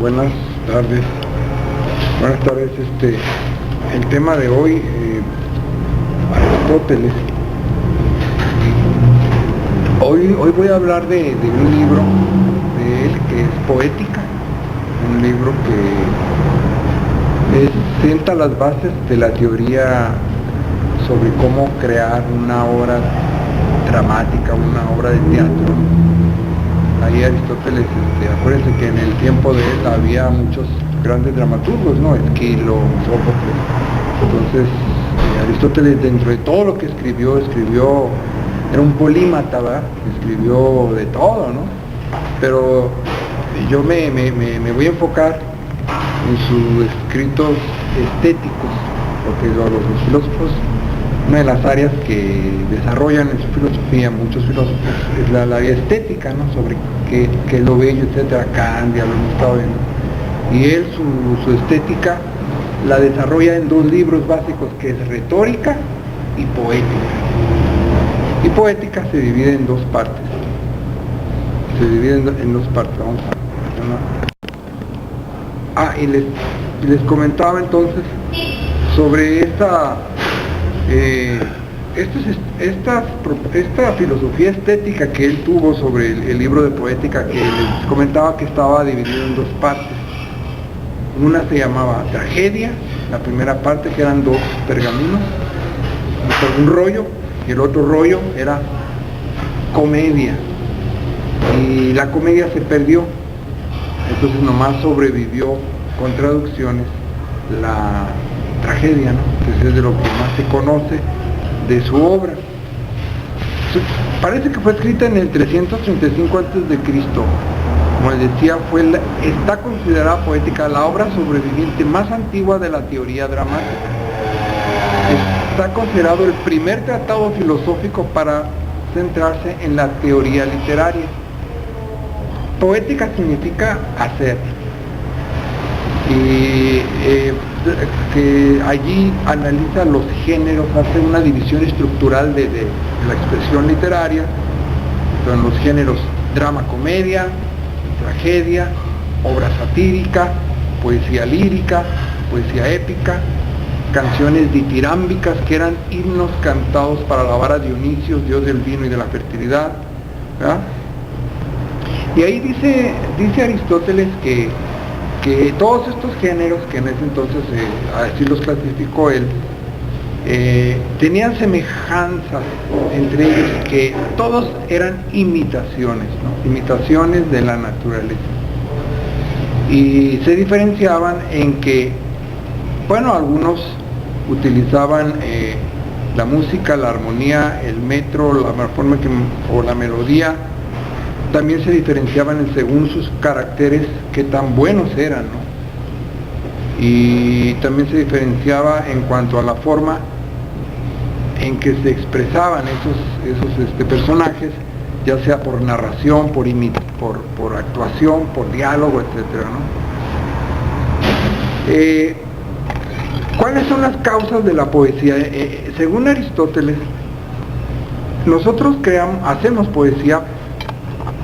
Buenas tardes. Buenas tardes. El tema de hoy, Aristóteles. Hoy voy a hablar de un libro de él que es Poética, un libro que sienta las bases de la teoría sobre cómo crear una obra dramática, una obra de teatro. Ahí Aristóteles, acuérdense que en el tiempo de él había muchos grandes dramaturgos, ¿no? Esquilo, Sófocles. Entonces, Aristóteles, dentro de todo lo que escribió, era un polímata, ¿verdad? Escribió de todo, ¿no? Pero yo me voy a enfocar en sus escritos estéticos, porque los filósofos, una de las áreas que desarrollan en su filosofía muchos filósofos es la área estética, ¿no? Sobre qué es lo bello, etcétera. Kant, ya lo hemos estado viendo. Y él su estética la desarrolla en dos libros básicos, que es Retórica y Poética. Y Poética se divide en dos partes. Vamos a y les comentaba entonces sobre esta filosofía estética que él tuvo sobre el libro de Poética, que les comentaba que estaba dividido en dos partes. Una se llamaba Tragedia, la primera parte, que eran dos pergaminos, un rollo, y el otro rollo era Comedia, y la Comedia se perdió, entonces nomás sobrevivió con traducciones la Tragedia, ¿no? Que es de lo que más se conoce de su obra. Parece que fue escrita en el 335 a.C. Como les decía, está considerada Poética la obra sobreviviente más antigua de la teoría dramática. Está considerado el primer tratado filosófico para centrarse en la teoría literaria. Poética significa hacer. Y que allí analiza los géneros, hace una división estructural de la expresión literaria, con los géneros drama, comedia, tragedia, obra satírica, poesía lírica, poesía épica, canciones ditirámbicas, que eran himnos cantados para alabar a Dionisio, dios del vino y de la fertilidad, ¿verdad? Y ahí dice Aristóteles que todos estos géneros, que en ese entonces así los clasificó él, tenían semejanzas entre ellos, que todos eran imitaciones, ¿no? Imitaciones de la naturaleza. Y se diferenciaban en que, bueno, algunos utilizaban la música, la armonía, el metro, la forma o la melodía. También se diferenciaban según sus caracteres, qué tan buenos eran, ¿no? Y también se diferenciaba en cuanto a la forma en que se expresaban esos personajes, ya sea por narración, por actuación, por diálogo, etcétera, ¿no? ¿Cuáles son las causas de la poesía? Según Aristóteles, nosotros hacemos poesía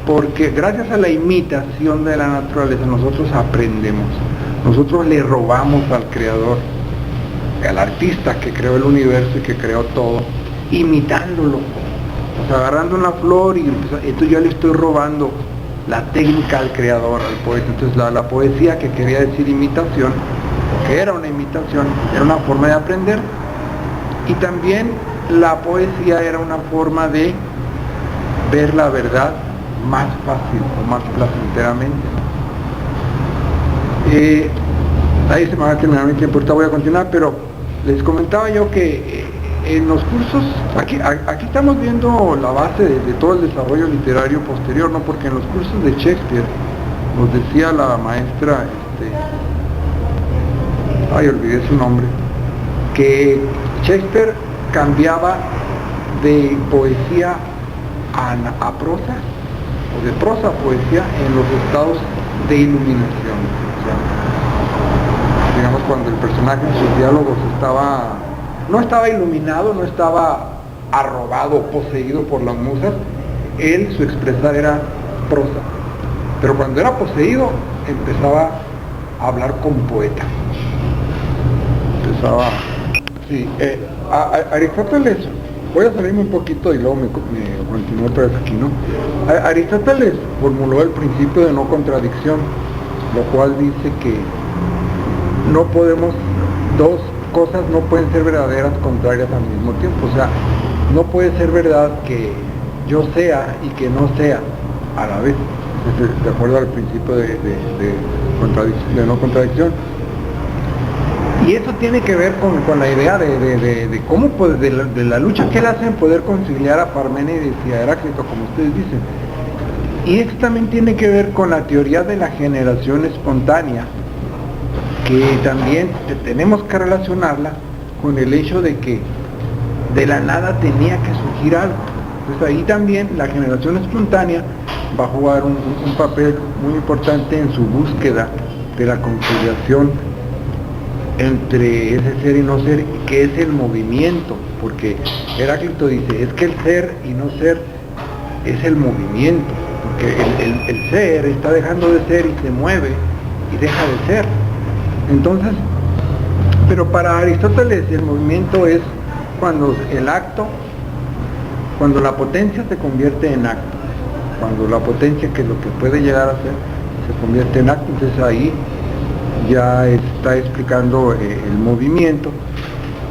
porque gracias a la imitación de la naturaleza nosotros aprendemos, nosotros le robamos al creador, al artista que creó el universo y que creó todo, imitándolo, o sea, agarrando una flor y entonces yo le estoy robando la técnica al creador, al poeta. Entonces la poesía, que quería decir imitación, que era una imitación, era una forma de aprender, y también la poesía era una forma de ver la verdad más fácil o más placenteramente. Ahí se me va a terminar mi tiempo, ahorita voy a continuar, pero les comentaba yo que en los cursos, aquí estamos viendo la base de todo el desarrollo literario posterior, ¿no? Porque en los cursos de Shakespeare nos decía la maestra, olvidé su nombre, que Shakespeare cambiaba de poesía a prosa, o de prosa a poesía, en los estados de iluminación. O sea, digamos, cuando el personaje en sus diálogos no estaba iluminado, no estaba arrobado, poseído por las musas, su expresar era prosa. pero cuando era poseído empezaba a hablar como poeta. Sí, Aristóteles, voy a salirme un poquito y luego me continúo otra vez aquí, ¿no? Aristóteles formuló el principio de no contradicción, lo cual dice que no podemos, dos cosas no pueden ser verdaderas contrarias al mismo tiempo. O sea, no puede ser verdad que yo sea y que no sea a la vez, de acuerdo al principio de no contradicción. Y eso tiene que ver con la idea de cómo, pues, de la lucha que él hace en poder conciliar a Parménides y a Heráclito, como ustedes dicen. Y esto también tiene que ver con la teoría de la generación espontánea, que también tenemos que relacionarla con el hecho de que de la nada tenía que surgir algo. Entonces ahí también la generación espontánea va a jugar un papel muy importante en su búsqueda de la conciliación entre ese ser y no ser, que es el movimiento, porque Heráclito dice, es que el ser y no ser es el movimiento, porque el ser está dejando de ser y se mueve y deja de ser. Entonces, pero para Aristóteles el movimiento es cuando el acto, cuando la potencia se convierte en acto, cuando la potencia, que es lo que puede llegar a ser, se convierte en acto. Entonces ahí ya está explicando el movimiento.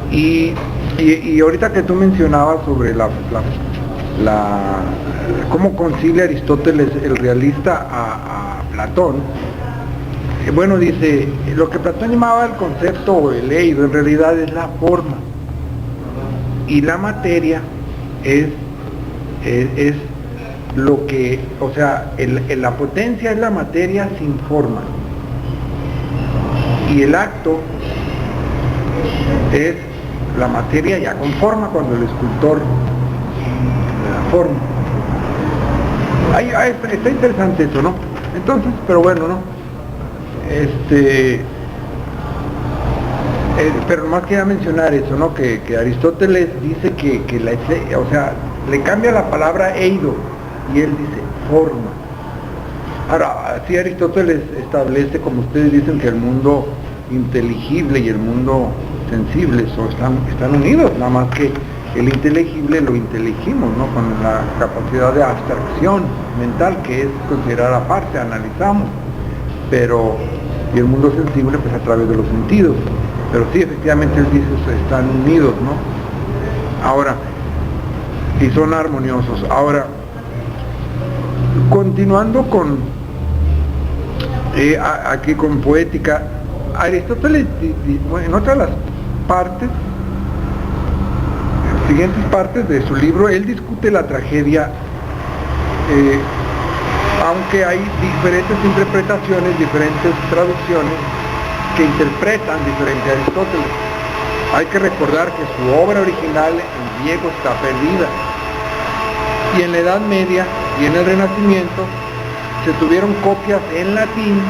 Y ahorita que tú mencionabas sobre cómo concilia Aristóteles el realista a Platón, bueno, dice, lo que Platón llamaba el concepto o el eido en realidad es la forma, y la materia es lo que, o sea, la potencia es la materia sin forma, y el acto es la materia ya con forma, cuando el escultor le da forma. Está interesante eso, ¿no? Entonces, pero bueno, ¿no? Pero más quería mencionar eso, ¿no? Que Aristóteles dice que o sea, le cambia la palabra eido y él dice forma. Ahora, sí, Aristóteles establece, como ustedes dicen, que el mundo inteligible y el mundo sensible están unidos, nada más que el inteligible lo inteligimos, ¿no? Con la capacidad de abstracción mental, que es considerar aparte, analizamos, y el mundo sensible pues a través de los sentidos. Pero sí, efectivamente él dice, están unidos, ¿no? Ahora, y son armoniosos. Ahora, continuando aquí con poética, Aristóteles, en otras las partes, siguientes partes de su libro, él discute la tragedia, aunque hay diferentes interpretaciones, diferentes traducciones que interpretan diferente a Aristóteles. Hay que recordar que su obra original en griego está perdida, y en la Edad Media y en el Renacimiento se tuvieron copias en latín,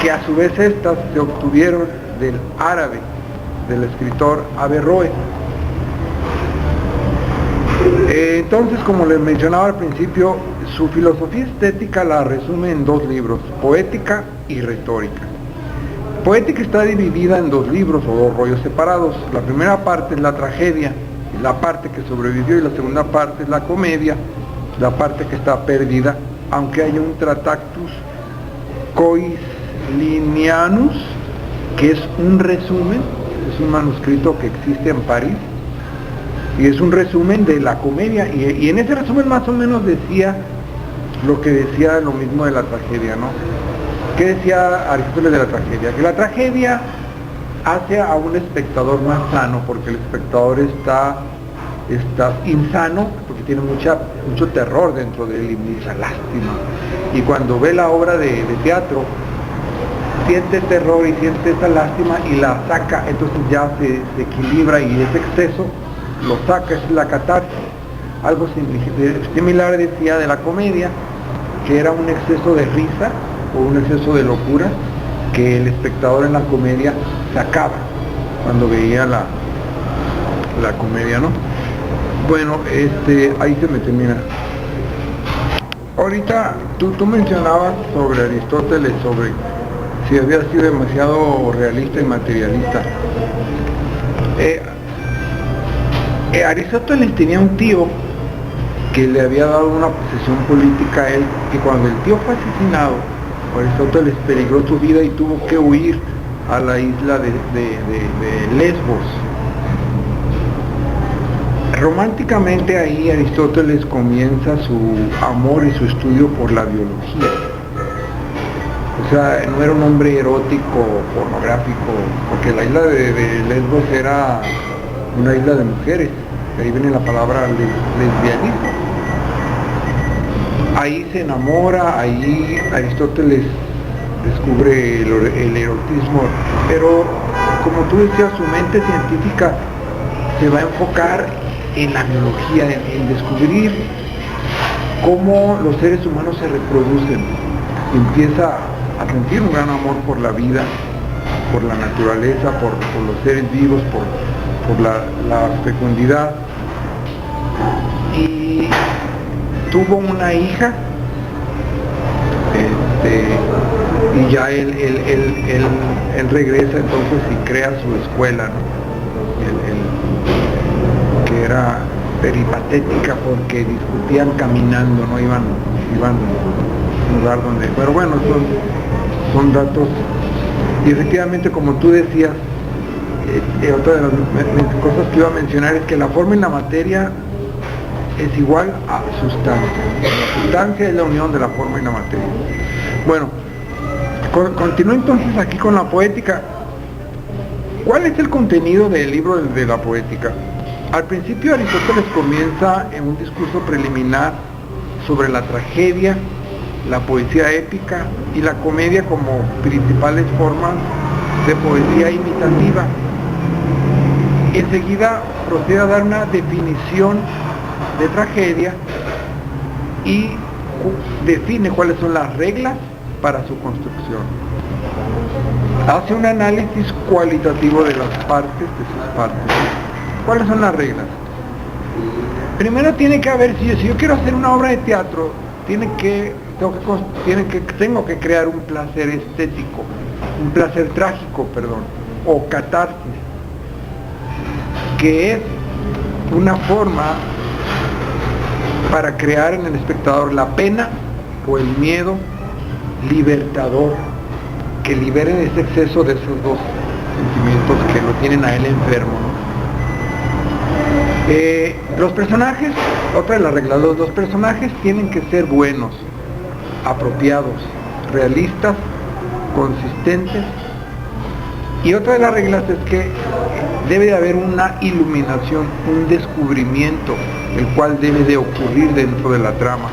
que a su vez estas se obtuvieron del árabe, del escritor Averroes. Entonces, como les mencionaba al principio, su filosofía estética la resume en dos libros, Poética y Retórica. Poética está dividida en dos libros o dos rollos separados. La primera parte es la tragedia, la parte que sobrevivió, y la segunda parte es la comedia, la parte que está perdida, aunque hay un Tractatus Coeslinianus, que es un resumen, es un manuscrito que existe en París, y es un resumen de la comedia, y en ese resumen más o menos decía lo que decía lo mismo de la tragedia, ¿no? ¿Qué decía Aristóteles de la tragedia? Que la tragedia hace a un espectador más sano, porque el espectador está insano, porque tiene mucho terror dentro de él y mucha lástima, y cuando ve la obra de teatro siente terror y siente esa lástima y la saca, entonces ya se equilibra, y ese exceso lo saca, es la catarsis. Algo similar decía de la comedia, que era un exceso de risa o un exceso de locura que el espectador en la comedia sacaba cuando veía la comedia, ¿no? Bueno, ahí se me termina. Ahorita tú mencionabas sobre Aristóteles, sobre si había sido demasiado realista y materialista. Aristóteles tenía un tío que le había dado una posesión política a él, y cuando el tío fue asesinado, Aristóteles peligró su vida y tuvo que huir a la isla de Lesbos. Románticamente ahí Aristóteles comienza su amor y su estudio por la biología. O sea, no era un hombre erótico, pornográfico, porque la isla de Lesbos era una isla de mujeres, de ahí viene la palabra lesbianismo. Ahí se enamora, ahí Aristóteles descubre el erotismo, pero como tú decías, su mente científica se va a enfocar en la biología, en descubrir cómo los seres humanos se reproducen. Empieza a sentir un gran amor por la vida, por la naturaleza, por los seres vivos, por la fecundidad. Y tuvo una hija, y ya él regresa entonces y crea su escuela, ¿no? Que era peripatética porque discutían caminando, no iban a un lugar donde... Pero bueno, son datos. Y efectivamente, como tú decías, otra de las cosas que iba a mencionar es que la forma y la materia es igual a sustancia. La sustancia es la unión de la forma y la materia. Bueno, continúo entonces aquí con la poética. ¿Cuál es el contenido del libro de la poética? Al principio Aristóteles comienza en un discurso preliminar sobre la tragedia, la poesía épica y la comedia como principales formas de poesía imitativa. Enseguida procede a dar una definición de tragedia y define cuáles son las reglas para su construcción. Hace un análisis cualitativo de las partes, de sus partes. ¿Cuáles son las reglas? Primero tiene que haber, si yo quiero hacer una obra de teatro, tengo que crear un placer estético, un placer trágico, perdón, o catarsis, que es una forma para crear en el espectador la pena o el miedo libertador, que liberen ese exceso de esos dos sentimientos que lo tienen a él enfermo, ¿no? Los personajes, otra de las reglas, los personajes tienen que ser buenos, apropiados, realistas, consistentes, y otra de las reglas es que debe de haber una iluminación, un descubrimiento, el cual debe de ocurrir dentro de la trama.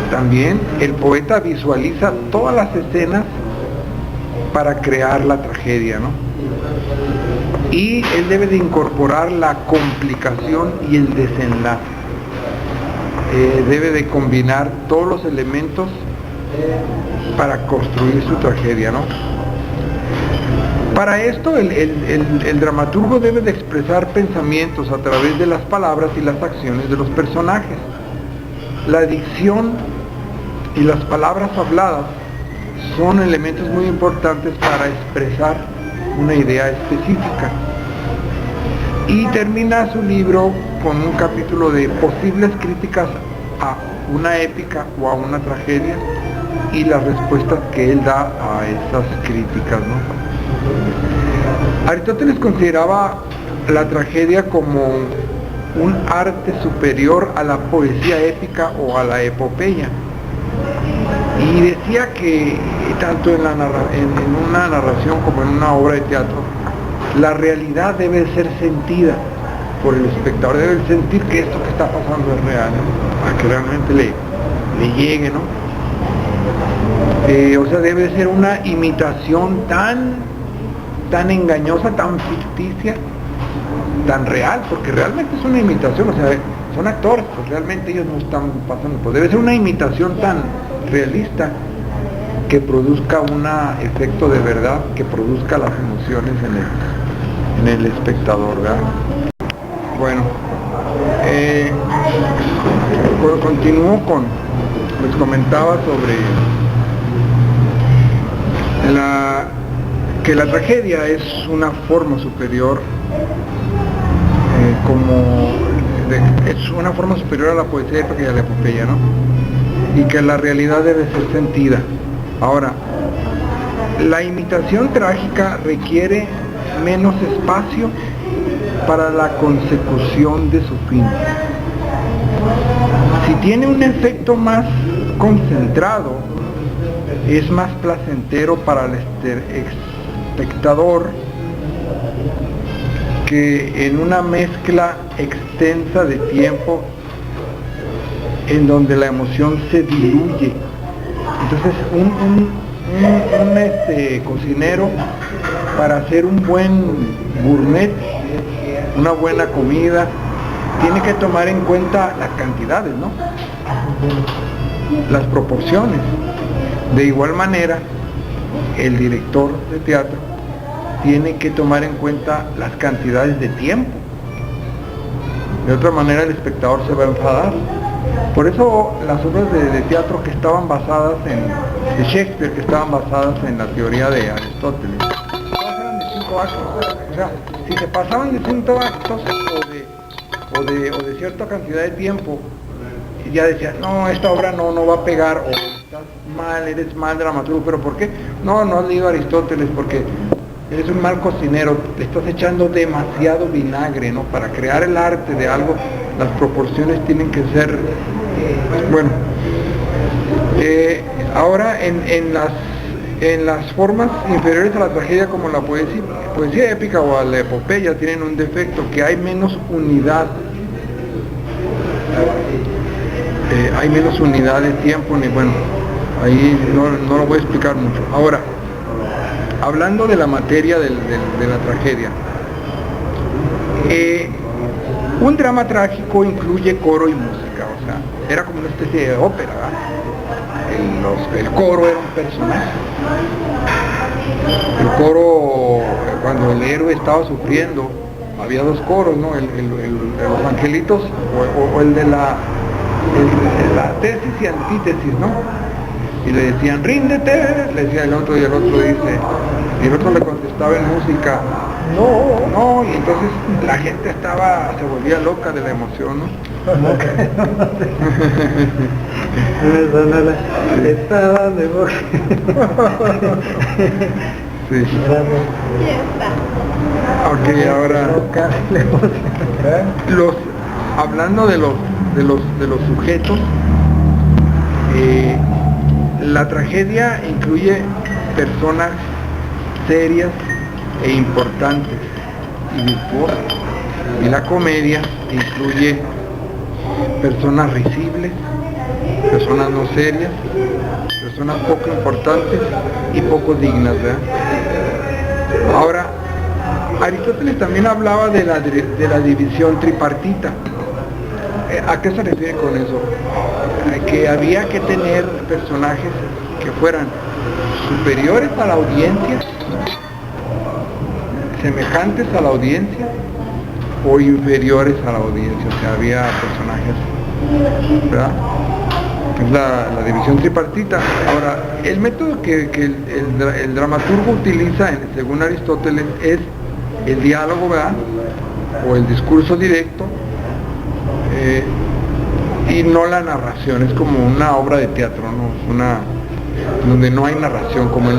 También el poeta visualiza todas las escenas para crear la tragedia, ¿no? Y él debe de incorporar la complicación y el desenlace. Debe de combinar todos los elementos para construir su tragedia, ¿no? Para esto el dramaturgo debe de expresar pensamientos a través de las palabras y las acciones de los personajes. La dicción y las palabras habladas son elementos muy importantes para expresar una idea específica. Y termina su libro con un capítulo de posibles críticas a una épica o a una tragedia y las respuestas que él da a esas críticas, ¿no? Aristóteles consideraba la tragedia como un arte superior a la poesía épica o a la epopeya, y decía que tanto en una narración como en una obra de teatro, la realidad debe ser sentida por el espectador, debe sentir que esto que está pasando es real, ¿no? Para que realmente le llegue, ¿no? O sea, debe ser una imitación tan engañosa, tan ficticia, tan real, porque realmente es una imitación, o sea, son actores, pues realmente ellos no están pasando, pues debe ser una imitación tan realista que produzca un efecto de verdad, que produzca las emociones en el espectador, ¿verdad? Bueno, continúo con, les comentaba sobre que la tragedia es una forma superior, es una forma superior a la poesía épica y a la epopeya, ¿no? Y que la realidad debe ser sentida. Ahora, la imitación trágica requiere menos espacio para la consecución de su fin. Si tiene un efecto más concentrado, es más placentero para el espectador que en una mezcla extensa de tiempo en donde la emoción se diluye. Entonces un cocinero, para hacer un buen gourmet, una buena comida, tiene que tomar en cuenta las cantidades, ¿no? Las proporciones. De igual manera, el director de teatro tiene que tomar en cuenta las cantidades de tiempo. De otra manera el espectador se va a enfadar. Por eso las obras de teatro que estaban basadas de Shakespeare, que estaban basadas en la teoría de Aristóteles, todas eran de 5 actos. O sea, si se pasaban de 5 actos o de cierta cantidad de tiempo, ya decían, no, esta obra no va a pegar, o estás mal, eres mal dramaturgo. ¿Pero por qué? No has leído a Aristóteles, porque eres un mal cocinero, le estás echando demasiado vinagre, ¿no? Para crear el arte de algo, las proporciones tienen que ser, bueno. Ahora, en las formas inferiores a la tragedia, como la poesía épica o a la epopeya, tienen un defecto, que hay menos unidad. Hay menos unidad de tiempo, bueno, ahí no lo voy a explicar mucho. Ahora, hablando de la materia de la tragedia, un drama trágico incluye coro y música, o sea, era como una especie de ópera, ¿verdad? El coro era un personaje. El coro, cuando el héroe estaba sufriendo, había 2 coros, ¿no? El de los angelitos o el de la tesis y antítesis, ¿no? Y le decían, ríndete, le decía el otro, y el otro dice, y el otro le contestaba en música, no, y entonces la gente se volvía loca de la emoción, ¿no? Sí. Ok, ahora hablando de los sujetos, la tragedia incluye personas serias e importantes y virtuosas, y la comedia incluye personas risibles, personas no serias, personas poco importantes y poco dignas, ¿verdad? Ahora, Aristóteles también hablaba de la división tripartita. ¿A qué se refiere con eso? Que había que tener personajes que fueran superiores a la audiencia, semejantes a la audiencia, o inferiores a la audiencia. O sea, había personajes, ¿verdad? Es la división tripartita. Ahora, el método que el dramaturgo utiliza, según Aristóteles, es el diálogo, ¿verdad? O el discurso directo, y no la narración. Es como una obra de teatro, ¿no? Donde no hay narración, como en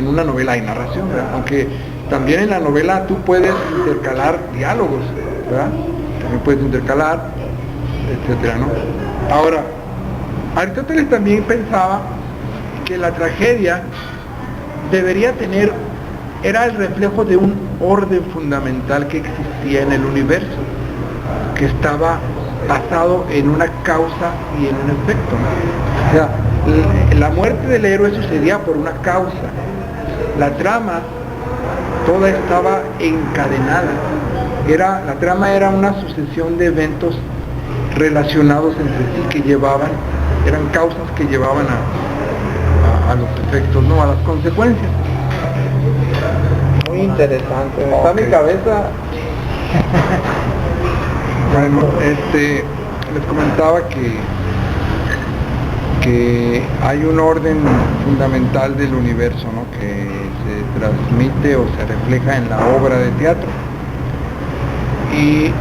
una novela hay narración, ¿verdad? Aunque también en la novela tú puedes intercalar diálogos, ¿verdad? También puedes intercalar, etcétera, ¿no? Ahora, Aristóteles también pensaba que la tragedia era el reflejo de un orden fundamental que existía en el universo, que estaba basado en una causa y en un efecto, ¿no? O sea, la muerte del héroe sucedía por una causa. La trama toda estaba encadenada. La trama era una sucesión de eventos relacionados entre sí, eran causas que llevaban a los efectos, no a las consecuencias. Muy interesante, está Okay. mi cabeza. Bueno, les comentaba que hay un orden fundamental del universo, ¿no?, que se transmite o se refleja en la obra de teatro. Y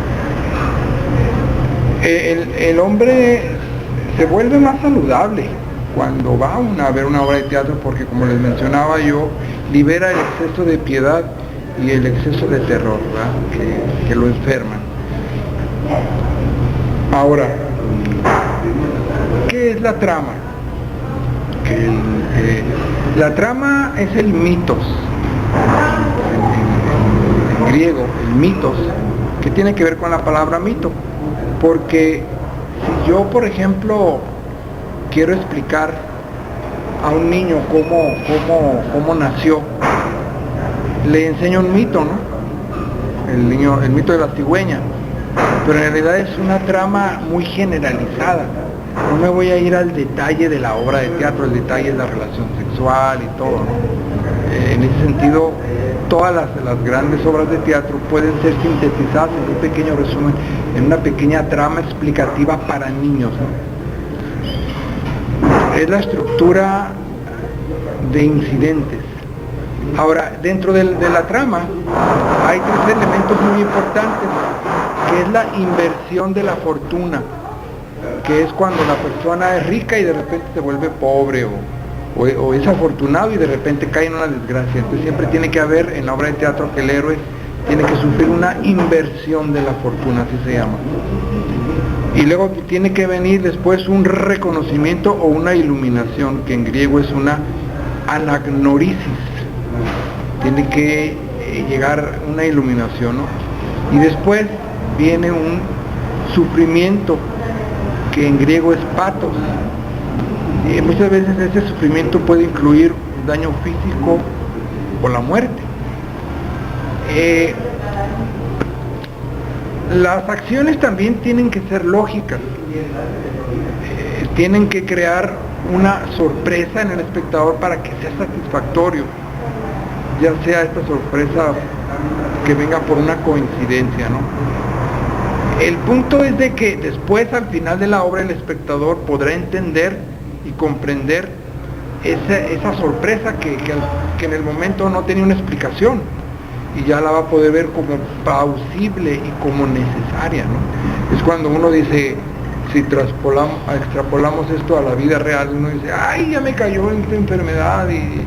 el hombre se vuelve más saludable cuando va a ver una obra de teatro, porque, como les mencionaba yo, libera el exceso de piedad y el exceso de terror, ¿verdad?, que lo enferman. Ahora, ¿qué es la trama? La trama es el mitos, en griego, el mitos, que tiene que ver con la palabra mito, porque si yo, por ejemplo, quiero explicar a un niño cómo nació, le enseño un mito, ¿no? El mito de la cigüeña, pero en realidad es una trama muy generalizada. No me voy a ir al detalle de la obra de teatro, el detalle de la relación sexual y todo, ¿no? En ese sentido, todas las grandes obras de teatro pueden ser sintetizadas en un pequeño resumen, en una pequeña trama explicativa para niños, ¿no? Es la estructura de incidentes. Ahora, dentro de la trama hay tres elementos muy importantes, que es la inversión de la fortuna, que es cuando la persona es rica y de repente se vuelve pobre, o es afortunado y de repente cae en una desgracia. Entonces siempre tiene que haber en la obra de teatro que el héroe tiene que sufrir una inversión de la fortuna, así se llama. Y luego tiene que venir después un reconocimiento o una iluminación, que en griego es una anagnorisis. Tiene que llegar una iluminación, ¿no? Y después viene un sufrimiento, que en griego es patos. Muchas veces ese sufrimiento puede incluir un daño físico o la muerte. Las acciones también tienen que ser lógicas, tienen que crear una sorpresa en el espectador para que sea satisfactorio, ya sea esta sorpresa que venga por una coincidencia, ¿no? El punto es de que después, al final de la obra, el espectador podrá entender y comprender esa sorpresa que en el momento no tenía una explicación, y ya la va a poder ver como plausible y como necesaria, ¿no? Es cuando uno dice, si extrapolamos esto a la vida real, uno dice, ay, ya me cayó esta enfermedad, y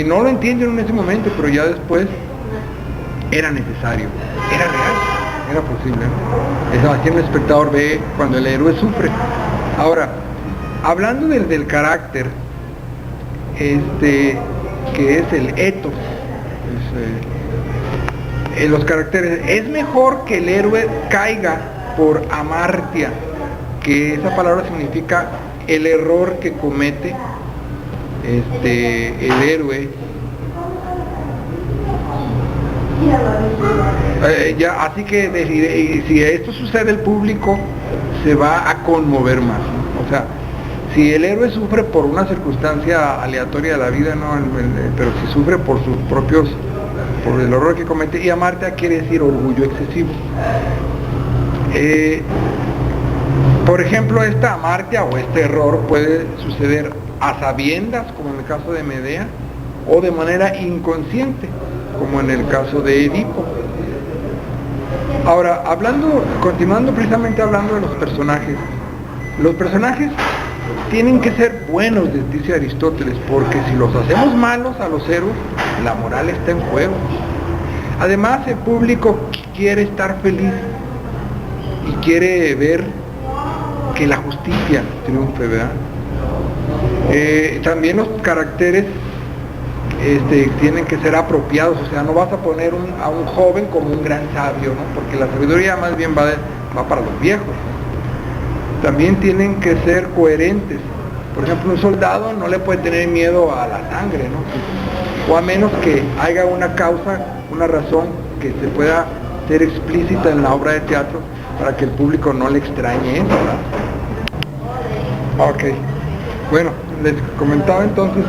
no lo entienden en ese momento, pero ya después era necesario, era real, era posible, ¿no? Eso aquí el espectador ve cuando el héroe sufre. Ahora, hablando del carácter, que es el ethos, los caracteres, es mejor que el héroe caiga por amartia, que esa palabra significa el error que comete el héroe, así que si esto sucede, el público se va a conmover más, ¿no? O sea, si el héroe sufre por una circunstancia aleatoria de la vida, no, pero si sufre por sus propios, por el horror que comete, y amartia quiere decir orgullo excesivo. Por ejemplo, esta amartia o este error puede suceder a sabiendas, como en el caso de Medea, o de manera inconsciente, como en el caso de Edipo. Ahora, continuando precisamente hablando de los personajes tienen que ser buenos, dice Aristóteles, porque si los hacemos malos a los héroes, la moral está en juego. Además, el público quiere estar feliz y quiere ver que la justicia triunfe, ¿verdad? También los caracteres tienen que ser apropiados, o sea, no vas a poner a un joven como un gran sabio, ¿no? Porque la sabiduría más bien va para los viejos, ¿no? También tienen que ser coherentes. Por ejemplo, un soldado no le puede tener miedo a la sangre, ¿no? O a menos que haya una causa, una razón que se pueda ser explícita en la obra de teatro para que el público no le extrañe eso, ¿verdad? Ok, bueno, les comentaba entonces,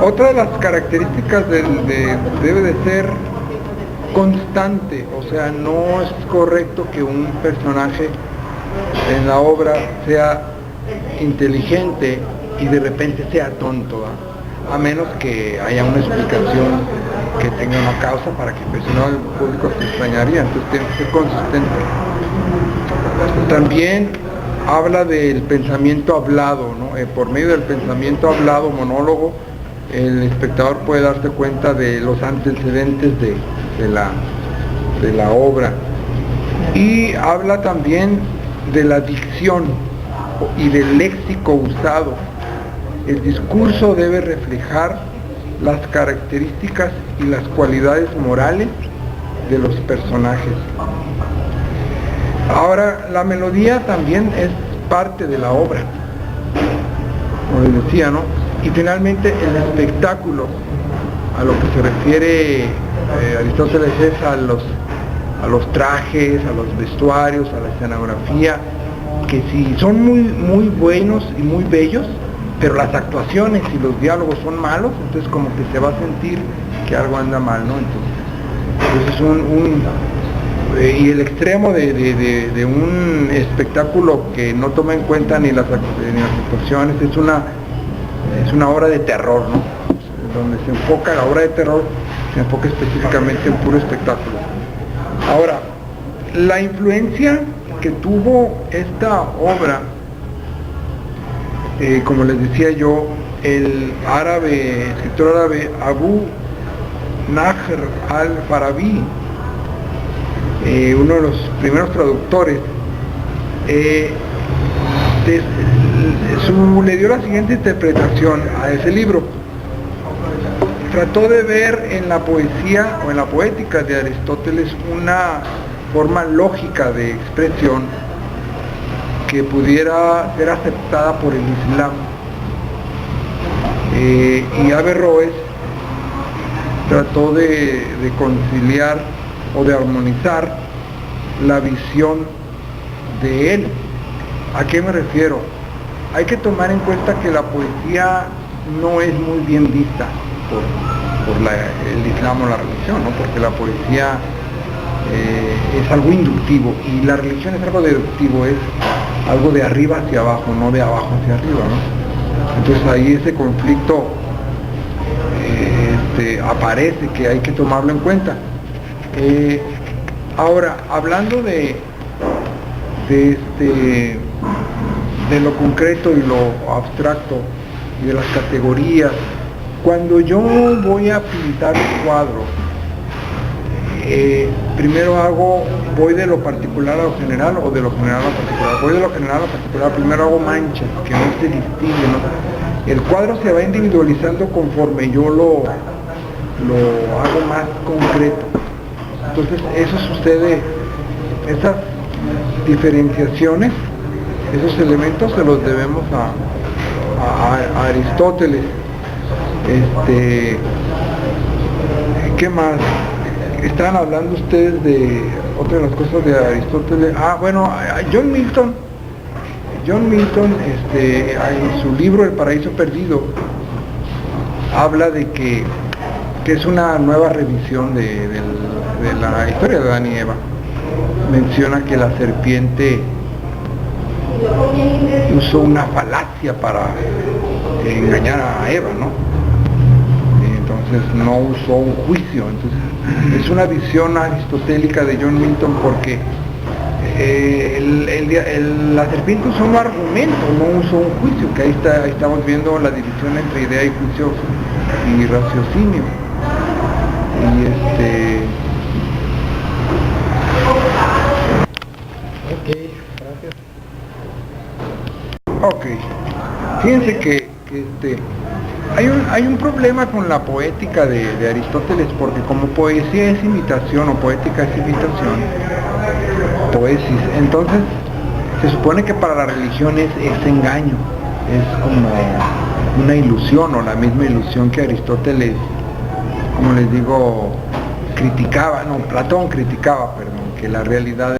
otra de las características debe de ser constante, o sea, no es correcto que un personaje en la obra sea inteligente y de repente sea tonto, ¿va? A menos que haya una explicación que tenga una causa para que pues, si no el público se extrañaría, entonces tiene que ser consistente. También habla del pensamiento hablado, ¿no? Por medio del pensamiento hablado, monólogo, el espectador puede darse cuenta de los antecedentes de la obra. Y habla también de la dicción y del léxico usado. El discurso debe reflejar las características y las cualidades morales de los personajes. Ahora, la melodía también es parte de la obra, como les decía, ¿no? Y finalmente el espectáculo, a lo que se refiere Aristóteles, es a los trajes, a los vestuarios, a la escenografía, que si son muy buenos y muy bellos, pero las actuaciones y los diálogos son malos, entonces como que se va a sentir que algo anda mal, ¿no? Entonces y el extremo de un espectáculo que no toma en cuenta ni las actuaciones es una obra de terror, ¿no? Donde se enfoca la obra de terror, se enfoca específicamente en puro espectáculo. Ahora, la influencia que tuvo esta obra, como les decía yo, el escritor árabe Abu Nasr al-Farabi, uno de los primeros traductores, le dio la siguiente interpretación a ese libro. Trató de ver en la poesía o en la poética de Aristóteles una forma lógica de expresión que pudiera ser aceptada por el Islam. Y Averroes trató de conciliar o de armonizar la visión de él. ¿A qué me refiero? Hay que tomar en cuenta que la poesía no es muy bien vista por el Islam o la religión, ¿no? Porque la poesía es algo inductivo y la religión es algo deductivo, es algo de arriba hacia abajo, no de abajo hacia arriba, ¿no? Entonces ahí ese conflicto aparece, que hay que tomarlo en cuenta. Ahora, hablando de lo concreto y lo abstracto y de las categorías, cuando yo voy a pintar un cuadro, primero voy de lo particular a lo general o de lo general a lo particular. Voy de lo general a lo particular, primero hago manchas que no se distinguen, ¿no? El cuadro se va individualizando conforme yo lo hago más concreto. Entonces eso sucede, esas diferenciaciones, esos elementos se los debemos a Aristóteles. ¿Qué más? Estaban hablando ustedes de otra de las cosas de Aristóteles. Bueno, John Milton, en su libro El Paraíso Perdido, habla de que es una nueva revisión de la historia de Adán y Eva. Menciona que la serpiente usó una falacia para engañar a Eva, ¿no? Entonces no usó un juicio. Entonces es una visión aristotélica de John Milton, porque la serpiente usó un argumento, no usó un juicio, que ahí estamos viendo la división entre idea y juicio y raciocinio. Ok, fíjense que hay un problema con la poética de Aristóteles, porque como poesía es imitación o poética es imitación, poesis, entonces se supone que para la religión es engaño, es como una ilusión, o la misma ilusión que Aristóteles, como les digo, Platón criticaba, que la realidad